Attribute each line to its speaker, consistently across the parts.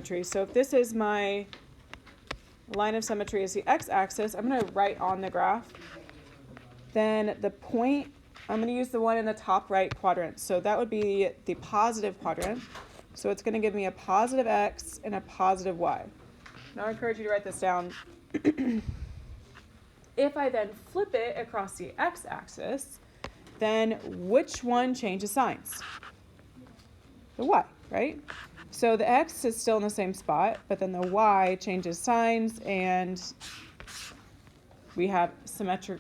Speaker 1: symmetry. So if this is my line of symmetry is the x-axis, I'm going to write on the graph. Then the point, I'm going to use the one in the top right quadrant. So that would be the positive quadrant. So it's going to give me a positive x and a positive y. Now I encourage you to write this down. If I then flip it across the x-axis, then which one changes signs? The y, right? So the x is still in the same spot, but then the y changes signs, and we have symmetry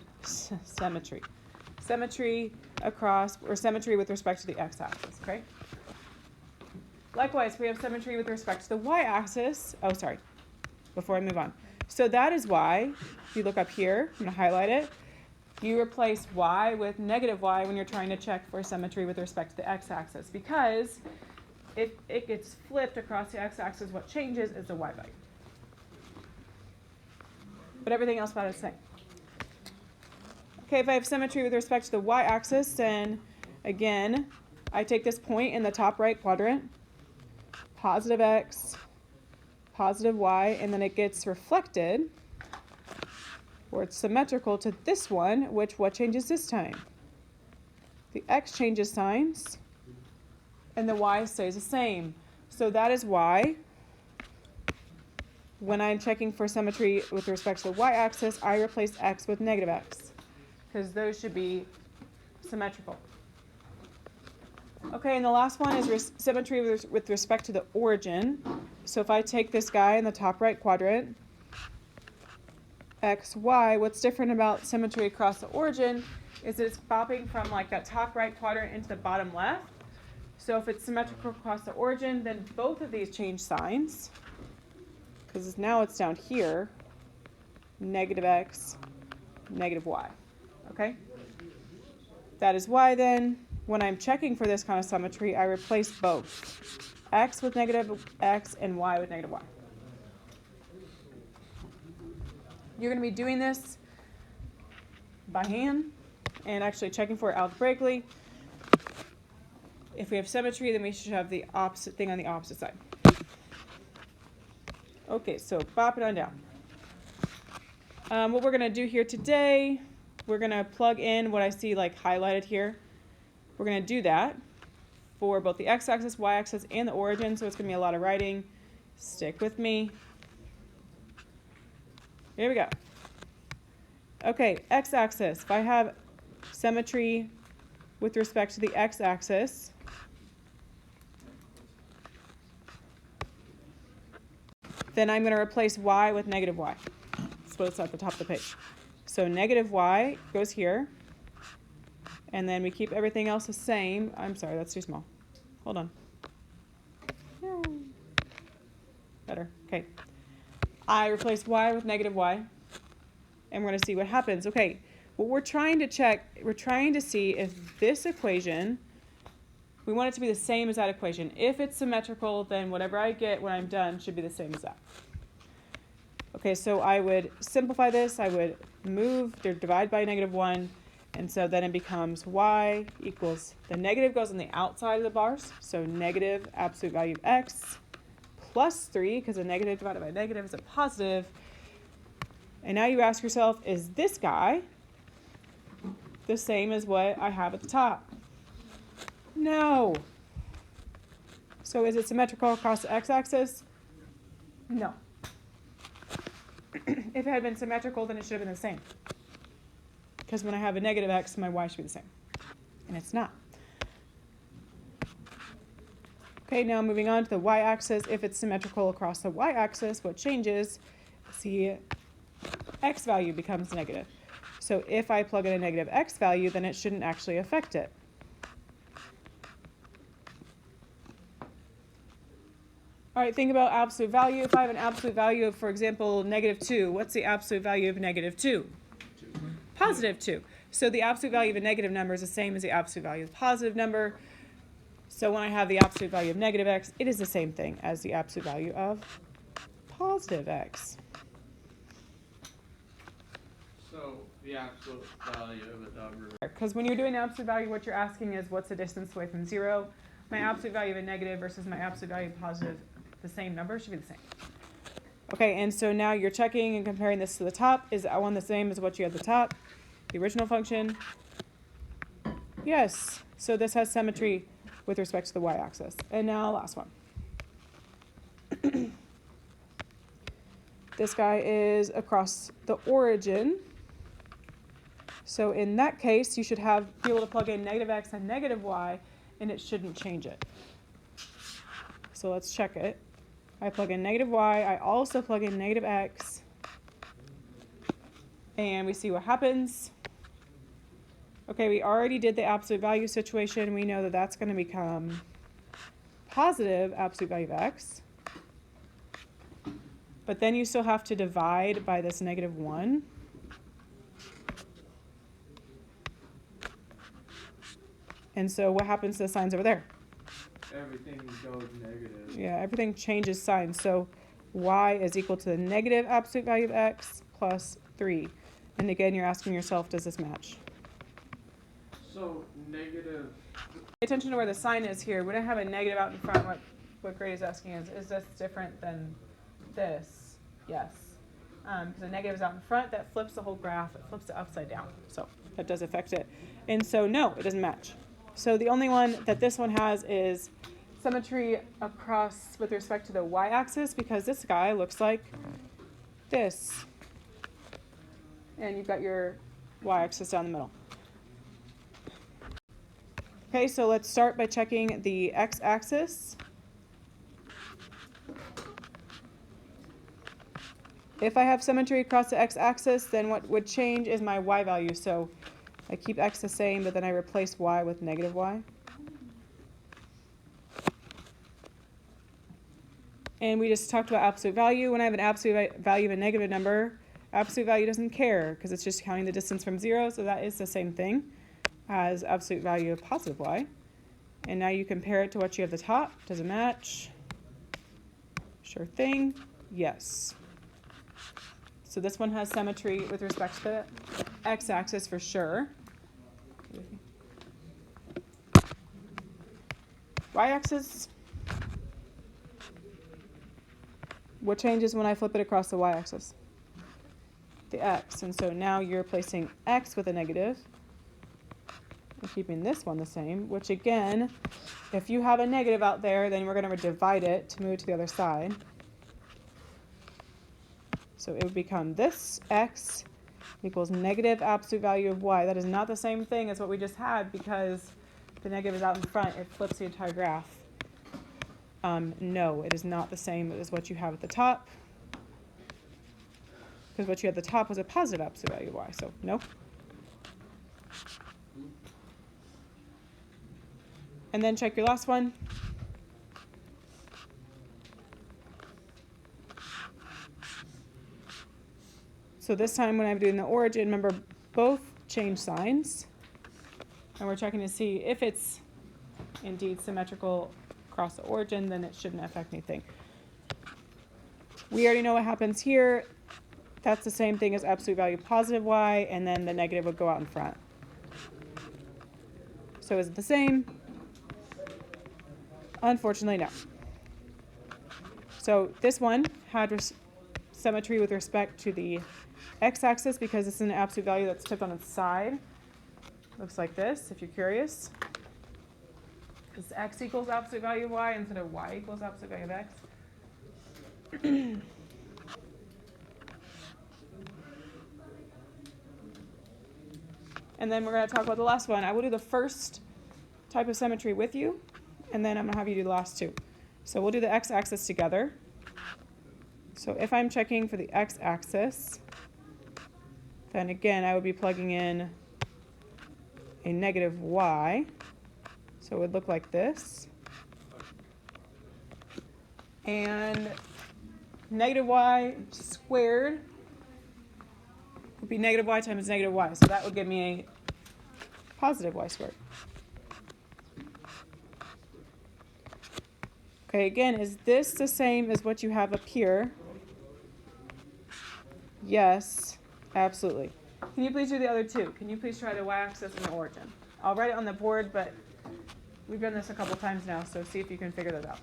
Speaker 1: across, or symmetry with respect to the x-axis, okay? Likewise, we have symmetry with respect to the y-axis. Oh, sorry, before I move on. So that is why, if you look up here, I'm going to highlight it, you replace y with negative y when you're trying to check for symmetry with respect to the x-axis, because if it gets flipped across the x-axis, what changes is the y value. But everything else about it is the same. Okay, if I have symmetry with respect to the y-axis, then again, I take this point in the top right quadrant, positive x, positive y, and then it gets reflected, or it's symmetrical to this one, which what changes this time? The x changes signs, and the y stays the same. So that is why when I'm checking for symmetry with respect to the y-axis, I replace x with negative x, because those should be symmetrical. Okay, and the last one is symmetry with respect to the origin. So if I take this guy in the top right quadrant, x, y, what's different about symmetry across the origin is it's bopping from like that top right quadrant into the bottom left. So if it's symmetrical across the origin, then both of these change signs, because now it's down here, negative x, negative y, okay? That is why then, when I'm checking for this kind of symmetry, I replace both x with negative x and y with negative y. You're going to be doing this by hand and actually checking for it algebraically. If we have symmetry, then we should have the opposite thing on the opposite side. Okay, so bop it on down. What we're going to do here today, we're going to plug in what I see like highlighted here. We're going to do that for both the x-axis, y-axis, and the origin, so it's going to be a lot of writing. Stick with me. Here we go. Okay, x-axis. If I have symmetry with respect to the x-axis, then I'm going to replace y with negative y. That's what it's at the top of the page. So negative y goes here. And then we keep everything else the same. I'm sorry, that's too small. Hold on. Better. Okay. I replace y with negative y. And we're going to see what happens. Okay. What we're trying to check, we're trying to see if this equation, we want it to be the same as that equation. If it's symmetrical, then whatever I get when I'm done should be the same as that. Okay, so I would simplify this. I would divide by negative 1. And so then it becomes y equals, the negative goes on the outside of the bars. So negative absolute value of x plus 3, because a negative divided by negative is a positive. And now you ask yourself, is this guy the same as what I have at the top? No. So is it symmetrical across the x-axis? No. If it had been symmetrical, then it should have been the same. Because when I have a negative x, my y should be the same. And it's not. Okay, now moving on to the y-axis. If it's symmetrical across the y-axis, what changes? The x value becomes negative. So if I plug in a negative x value, then it shouldn't actually affect it. All right, think about absolute value. If I have an absolute value of, for example, negative 2, what's the absolute value of negative 2? Positive 2. So the absolute value of a negative number is the same as the absolute value of a positive number. So when I have the absolute value of negative x, it is the same thing as the absolute value of positive x.
Speaker 2: So the absolute value of a number.
Speaker 1: Because when you're doing absolute value, what you're asking is what's the distance away from 0? My absolute value of a negative versus my absolute value of positive. the same number, should be the same. Okay, and so now you're checking and comparing this to the top. Is that one the same as what you had at the top? The original function? Yes. So this has symmetry with respect to the y-axis. And now last one. This guy is across the origin. So in that case, you should be able to plug in negative x and negative y, and it shouldn't change it. So let's check it. I plug in negative y. I also plug in negative x. And we see what happens. Okay, we already did the absolute value situation. We know that that's going to become positive absolute value of x. But then you still have to divide by this negative 1. And so what happens to the signs over there?
Speaker 2: Everything goes negative.
Speaker 1: Yeah, everything changes signs. So y is equal to the negative absolute value of x plus 3. And again, you're asking yourself, does this match?
Speaker 2: So negative.
Speaker 1: Pay attention to where the sign is here. When I have a negative out in front, what Grady is asking is this different than this? Yes. Because the negative is out in front, that flips the whole graph. It flips it upside down. So that does affect it. And so no, it doesn't match. So the only one that this one has is symmetry across with respect to the y-axis, because this guy looks like this. And you've got your y-axis down the middle. Okay, so let's start by checking the x-axis. If I have symmetry across the x-axis, then what would change is my y value. So I keep x the same, but then I replace y with negative y. And we just talked about absolute value. When I have an absolute value of a negative number, absolute value doesn't care because it's just counting the distance from 0. So that is the same thing as absolute value of positive y. And now you compare it to what you have at the top. Does it match? Sure thing. Yes. So this one has symmetry with respect to the x-axis for sure. Y-axis. What changes when I flip it across the y-axis? The x. And so now you're replacing x with a negative. And keeping this one the same, which again, if you have a negative out there, then we're going to divide it to move to the other side. So it would become this x equals negative absolute value of y. That is not the same thing as what we just had because the negative is out in front. It flips the entire graph. No, it is not the same as what you have at the top. Because what you had at the top was a positive absolute value of y. So no. And then check your last one. So this time when I'm doing the origin, remember both change signs. And we're checking to see if it's indeed symmetrical across the origin, then it shouldn't affect anything. We already know what happens here. That's the same thing as absolute value positive y, and then the negative would go out in front. So is it the same? Unfortunately, no. So this one had symmetry with respect to the x-axis because it's an absolute value that's tipped on its side. Looks like this, if you're curious. It's x equals absolute value of y instead of y equals absolute value of x. And then we're going to talk about the last one. I will do the first type of symmetry with you, and then I'm going to have you do the last two. So we'll do the x-axis together. So if I'm checking for the x-axis, then again, I would be plugging in a negative y. So it would look like this. And negative y squared would be negative y times negative y. So that would give me a positive y squared. Okay, again, is this the same as what you have up here? Yes, absolutely. Can you please do the other two? Can you please try the y-axis and the origin? I'll write it on the board, but we've done this a couple times now, so see if you can figure those out.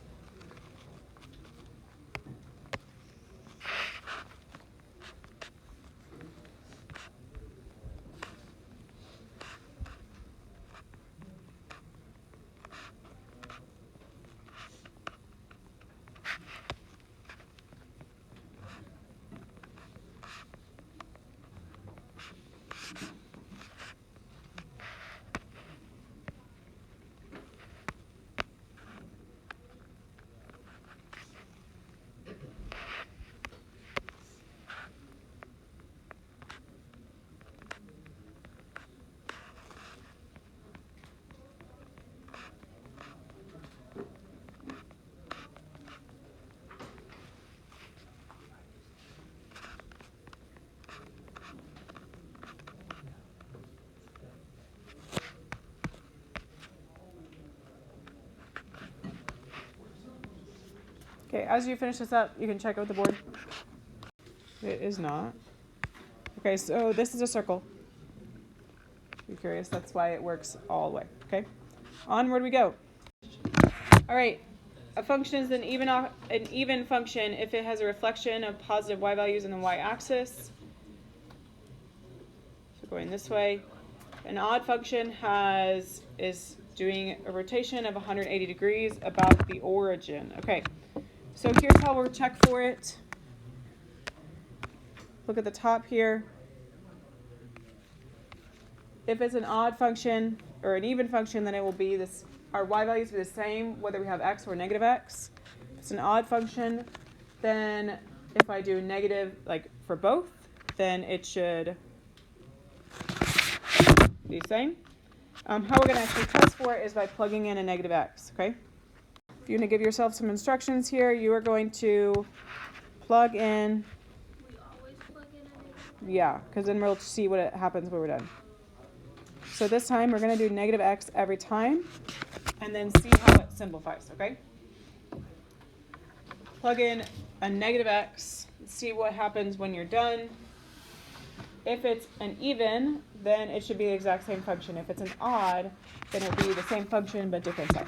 Speaker 1: Okay, as you finish this up, you can check out the board. It is not. Okay, so this is a circle. If you're curious, that's why it works all the way. Okay, onward we go. All right, a function is an even function if it has a reflection of positive y values in the y-axis. So going this way. An odd function is doing a rotation of 180 degrees about the origin. Okay, so here's how we'll check for it. Look at the top here. If it's an odd function or an even function, then it will be this. Our y values will be the same whether we have x or negative x. If it's an odd function, then if I do negative, like for both, then it should be the same. How we're going to actually test for it is by plugging in a negative x, okay? If you're going to give yourself some instructions here, you are going to plug in.
Speaker 3: We always plug in a negative.
Speaker 1: Yeah, because then we'll see what happens when we're done. So this time we're going to do negative x every time and then see how it simplifies, okay? Plug in a negative x, see what happens when you're done. If it's an even, then it should be the exact same function. If it's an odd, then it'll be the same function but different sign.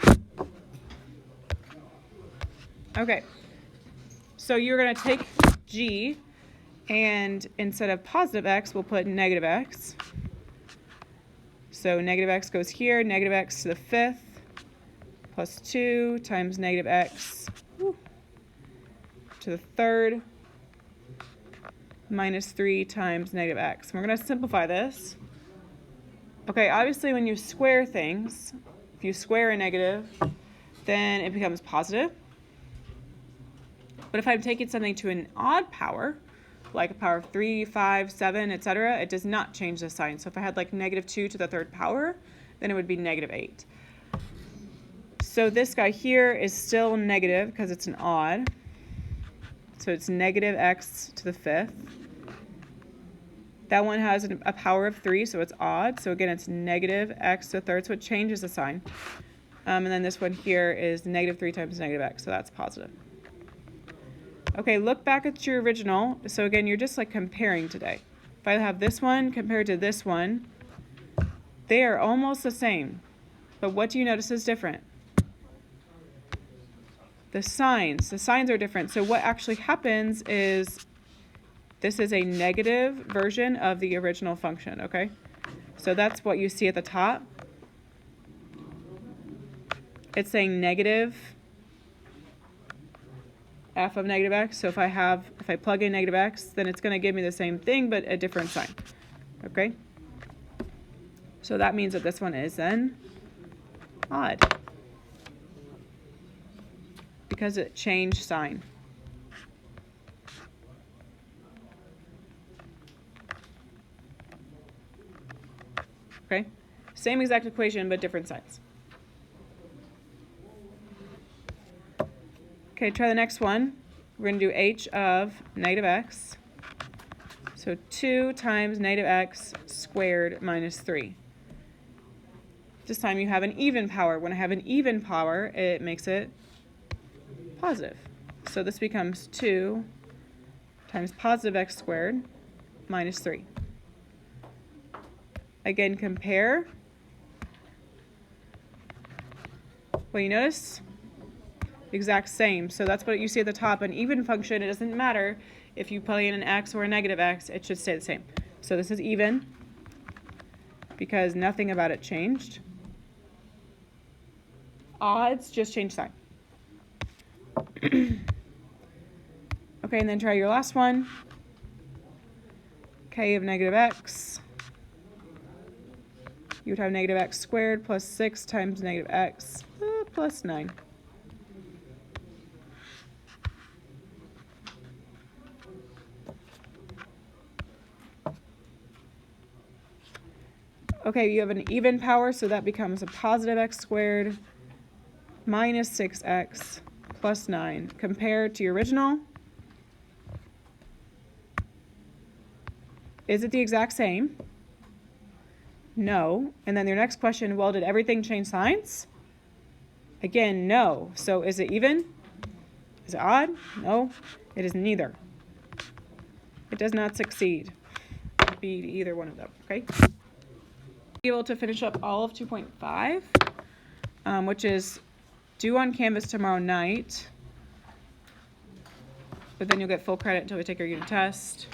Speaker 1: Okay, so you're going to take g, and instead of positive x, we'll put negative x. So negative x goes here, negative x to the fifth, plus 2 times negative x to the third, minus 3 times negative x. And we're going to simplify this. Okay, obviously when you square things, if you square a negative, then it becomes positive. But if I'm taking something to an odd power, like a power of 3, 5, 7, etc., it does not change the sign. So if I had like negative 2 to the third power, then it would be negative 8. So this guy here is still negative because it's an odd. So it's negative x to the fifth. That one has a power of 3, so it's odd. So again, it's negative x to the third, so it changes the sign. And then this one here is negative 3 times negative x, so that's positive. Okay, look back at your original. So again, you're just like comparing today. If I have this one compared to this one, they are almost the same. But what do you notice is different? The signs are different. So what actually happens is this is a negative version of the original function, okay? So that's what you see at the top. It's saying negative f of negative x. So if I plug in negative x, then it's going to give me the same thing, but a different sign, okay? So that means that this one is then odd because it changed sign. Okay, same exact equation, but different signs. Okay, try the next one. We're going to do h of negative x. So 2 times negative x squared minus 3. This time you have an even power. When I have an even power, it makes it positive. So this becomes 2 times positive x squared minus 3. Again, compare. Well, you notice? Exact same. So that's what you see at the top. An even function, it doesn't matter if you plug in an x or a negative x, it should stay the same. So this is even because nothing about it changed. Odds just change sign. Okay, and then try your last one. K of negative x. You would have negative x squared plus 6 times negative x plus 9. Okay, you have an even power, so that becomes a positive x squared minus 6x plus 9. Compared to your original, is it the exact same? No. And then your next question, well, did everything change signs? Again, no. So is it even? Is it odd? No, it is neither. It does not succeed. Be either one of them, okay? Be able to finish up all of 2.5, which is due on Canvas tomorrow night, but then you'll get full credit until we take our unit test.